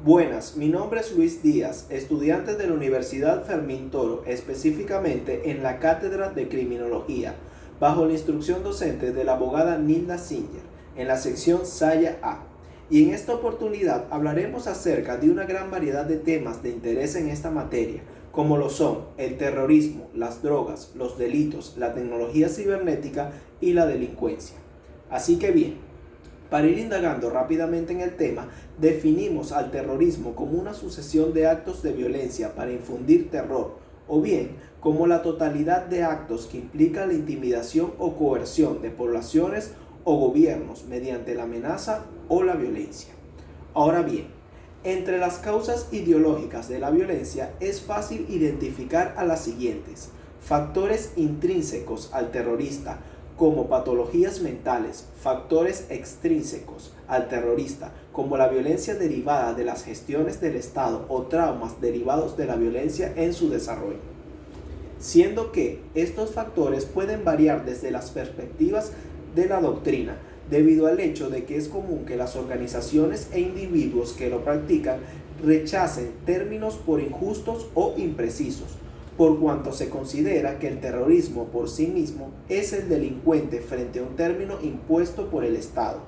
Buenas, mi nombre es Luis Díaz, estudiante de la Universidad Fermín Toro, específicamente en la Cátedra de Criminología, bajo la instrucción docente de la abogada Nilda Singer, en la sección Saya A. Y en esta oportunidad hablaremos acerca de una gran variedad de temas de interés en esta materia, como lo son el terrorismo, las drogas, los delitos, la tecnología cibernética y la delincuencia. Así que bien, para ir indagando rápidamente en el tema, definimos al terrorismo como una sucesión de actos de violencia para infundir terror, o bien como la totalidad de actos que implican la intimidación o coerción de poblaciones o gobiernos mediante la amenaza o la violencia. Ahora bien, entre las causas ideológicas de la violencia es fácil identificar a las siguientes: factores intrínsecos al terrorista, como patologías mentales, factores extrínsecos al terrorista, como la violencia derivada de las gestiones del Estado o traumas derivados de la violencia en su desarrollo. Siendo que estos factores pueden variar desde las perspectivas de la doctrina, debido al hecho de que es común que las organizaciones e individuos que lo practican rechacen términos por injustos o imprecisos, por cuanto se considera que el terrorismo por sí mismo es el delincuente frente a un término impuesto por el Estado.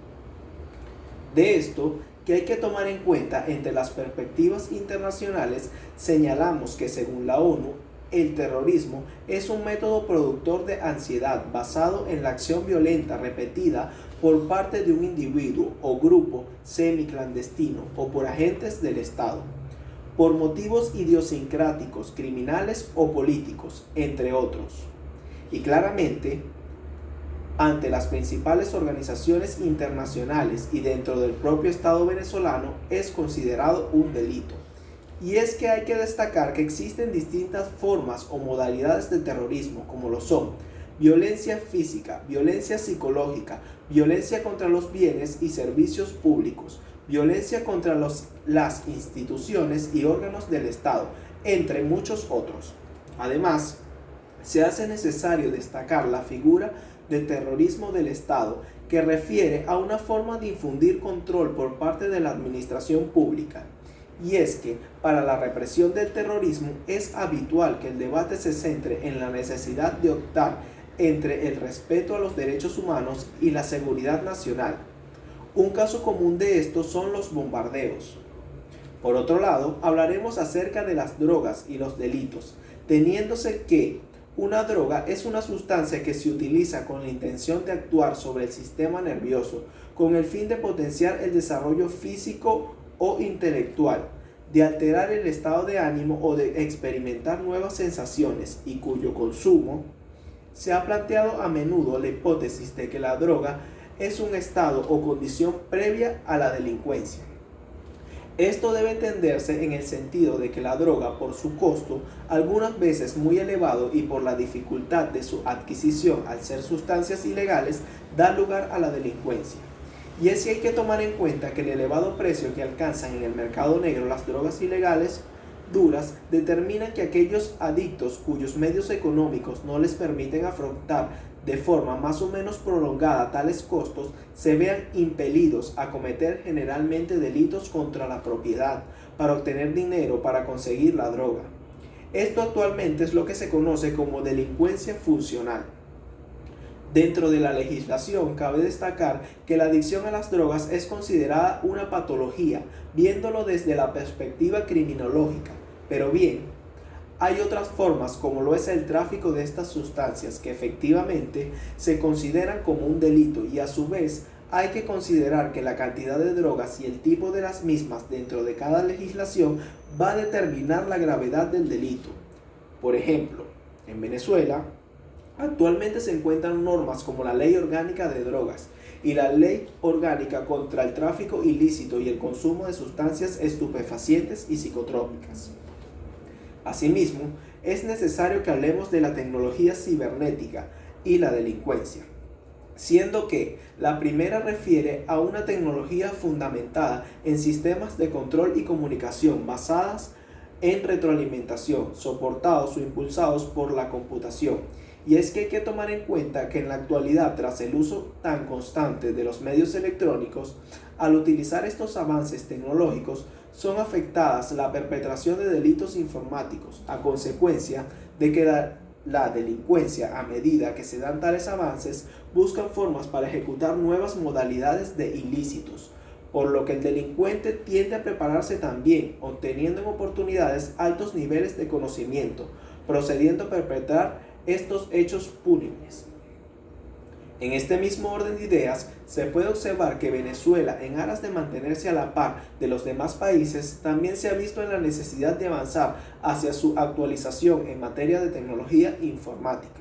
De esto, que hay que tomar en cuenta entre las perspectivas internacionales, señalamos que según la ONU, el terrorismo es un método productor de ansiedad basado en la acción violenta repetida por parte de un individuo o grupo semiclandestino o por agentes del Estado, por motivos idiosincráticos, criminales o políticos, entre otros. Y claramente, ante las principales organizaciones internacionales y dentro del propio Estado venezolano, es considerado un delito. Y es que hay que destacar que existen distintas formas o modalidades de terrorismo, como lo son violencia física, violencia psicológica, violencia contra los bienes y servicios públicos, violencia contra las instituciones y órganos del Estado, entre muchos otros. Además, se hace necesario destacar la figura de terrorismo del Estado, que refiere a una forma de infundir control por parte de la administración pública. Y es que para la represión del terrorismo es habitual que el debate se centre en la necesidad de optar entre el respeto a los derechos humanos y la seguridad nacional. Un caso común de esto son los bombardeos. Por otro lado, hablaremos acerca de las drogas y los delitos, teniéndose que una droga es una sustancia que se utiliza con la intención de actuar sobre el sistema nervioso, con el fin de potenciar el desarrollo físico o intelectual, de alterar el estado de ánimo o de experimentar nuevas sensaciones, y cuyo consumo se ha planteado a menudo la hipótesis de que la droga es un estado o condición previa a la delincuencia. Esto debe entenderse en el sentido de que la droga, por su costo, algunas veces muy elevado, y por la dificultad de su adquisición al ser sustancias ilegales, da lugar a la delincuencia. Y es que hay que tomar en cuenta que el elevado precio que alcanzan en el mercado negro las drogas ilegales duras determina que aquellos adictos cuyos medios económicos no les permiten afrontar de forma más o menos prolongada tales costos se vean impelidos a cometer generalmente delitos contra la propiedad para obtener dinero para conseguir la droga. Esto actualmente es lo que se conoce como delincuencia funcional. Dentro de la legislación cabe destacar que la adicción a las drogas es considerada una patología, viéndolo desde la perspectiva criminológica. Pero bien, hay otras formas, como lo es el tráfico de estas sustancias, que efectivamente se consideran como un delito, y a su vez hay que considerar que la cantidad de drogas y el tipo de las mismas dentro de cada legislación va a determinar la gravedad del delito. Por ejemplo, en Venezuela actualmente se encuentran normas como la Ley Orgánica de Drogas y la Ley Orgánica contra el Tráfico Ilícito y el Consumo de Sustancias Estupefacientes y Psicotrópicas. Asimismo, es necesario que hablemos de la tecnología cibernética y la delincuencia, siendo que la primera refiere a una tecnología fundamentada en sistemas de control y comunicación basadas en retroalimentación, soportados o impulsados por la computación. Y es que hay que tomar en cuenta que en la actualidad, tras el uso tan constante de los medios electrónicos, al utilizar estos avances tecnológicos, son afectadas la perpetración de delitos informáticos a consecuencia de que la delincuencia, a medida que se dan tales avances, buscan formas para ejecutar nuevas modalidades de ilícitos, por lo que el delincuente tiende a prepararse también, obteniendo en oportunidades altos niveles de conocimiento, procediendo a perpetrar estos hechos punibles. En este mismo orden de ideas, se puede observar que Venezuela, en aras de mantenerse a la par de los demás países, también se ha visto en la necesidad de avanzar hacia su actualización en materia de tecnología informática,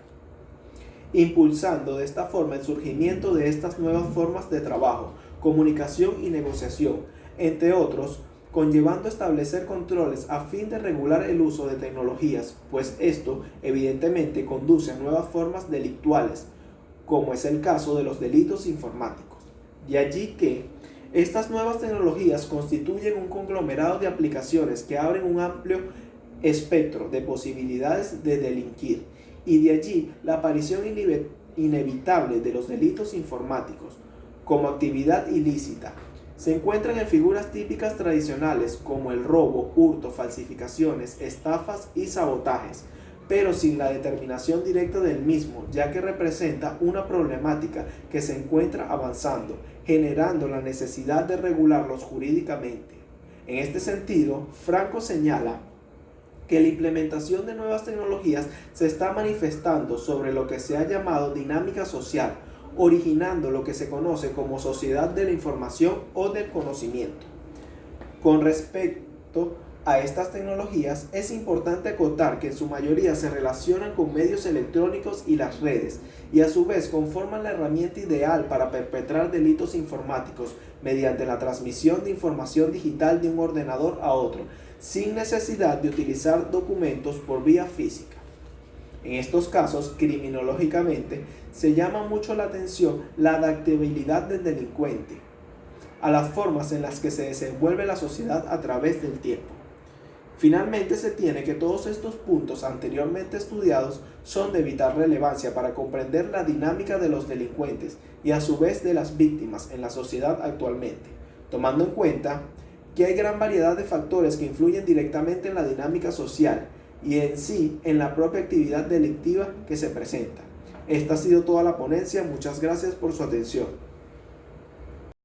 impulsando de esta forma el surgimiento de estas nuevas formas de trabajo, comunicación y negociación, entre otros, conllevando establecer controles a fin de regular el uso de tecnologías, pues esto evidentemente conduce a nuevas formas delictuales, como es el caso de los delitos informáticos. De allí que estas nuevas tecnologías constituyen un conglomerado de aplicaciones que abren un amplio espectro de posibilidades de delinquir, y de allí la aparición inevitable de los delitos informáticos como actividad ilícita. Se encuentran en figuras típicas tradicionales como el robo, hurto, falsificaciones, estafas y sabotajes, pero sin la determinación directa del mismo, ya que representa una problemática que se encuentra avanzando, generando la necesidad de regularlos jurídicamente. En este sentido, Franco señala que la implementación de nuevas tecnologías se está manifestando sobre lo que se ha llamado dinámica social, originando lo que se conoce como sociedad de la información o del conocimiento. Con respecto a estas tecnologías, es importante acotar que en su mayoría se relacionan con medios electrónicos y las redes, y a su vez conforman la herramienta ideal para perpetrar delitos informáticos mediante la transmisión de información digital de un ordenador a otro, sin necesidad de utilizar documentos por vía física. En estos casos, criminológicamente, se llama mucho la atención la adaptabilidad del delincuente a las formas en las que se desenvuelve la sociedad a través del tiempo. Finalmente, se tiene que todos estos puntos anteriormente estudiados son de vital relevancia para comprender la dinámica de los delincuentes y a su vez de las víctimas en la sociedad actualmente, tomando en cuenta que hay gran variedad de factores que influyen directamente en la dinámica social y en sí en la propia actividad delictiva que se presenta. Esta ha sido toda la ponencia, muchas gracias por su atención.